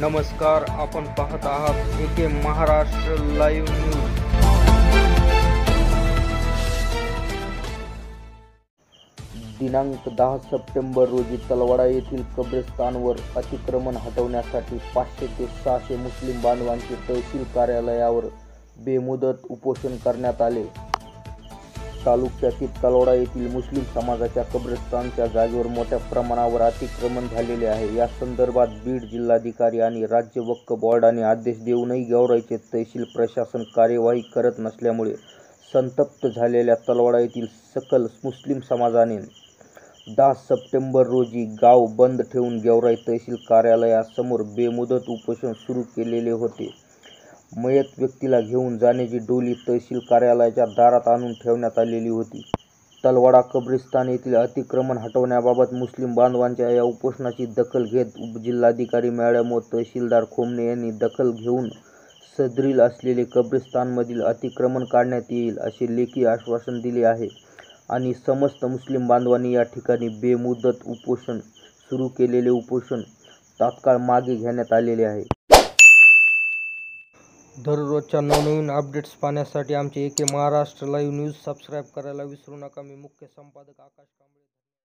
नमस्कार, आपण पाहत आहात एके महाराष्ट्र लाईव्ह न्यूज। दिनांक 10 सप्टेंबर रोजी तलवाडा येथील कब्रिस्तानवर अतिक्रमण हटवण्यासाठी 500 ते 600 मुस्लिम बांधवांचे तहसील कार्यालयावर बेमुदत उपोषण करण्यात आले। तालुक्यातील तलवाडा येथील मुस्लिम समाजाच्या कब्रिस्तानच्या जागेवर मोठ्या प्रमाणावर अतिक्रमण झालेले आहे। या संदर्भात बीड जिल्हाधिकारी आणि राज्य वक्फ बोर्डाने आदेश देऊनही गेवराईचे तहसील प्रशासन कार्यवाही करत नसल्यामुळे संतप्त झालेल्या तलवाडा येथील सकल मुस्लिम समाजाने 10 सप्टेंबर रोजी गाव बंद ठेवून गेवराई तहसील कार्यालयासमोर बेमुदत उपोषण सुरू केलेले होते। मयत व्यक्तीला घेऊन जाण्याची डोली तहसील कार्यालयाच्या दारात आणून ठेवण्यात आलेली होती। तलवाडा कब्रिस्तान येथील अतिक्रमण हटवण्याबाबत मुस्लिम बांधवांच्या या उपोषणाची दखल घेत उपजिल्हाधिकारी मॅडम व तहसीलदार खोमणे यांनी दखल घेऊन सदरील असलेले कब्रिस्तानमधील अतिक्रमण काढण्यात येईल असे लेखी आश्वासन दिले आहे आणि समस्त मुस्लिम बांधवांनी या ठिकाणी बेमुदत उपोषण सुरू केलेले उपोषण तात्काळ मागे घेण्यात आलेले आहे। दररोजच्या नवनवीन अपडेट्स पाहण्यासाठी आमचे एके महाराष्ट्र लाईव्ह न्यूज सबस्क्राईब करायला विसरू नका। मी मुख्य संपादक आकाश कांबळे।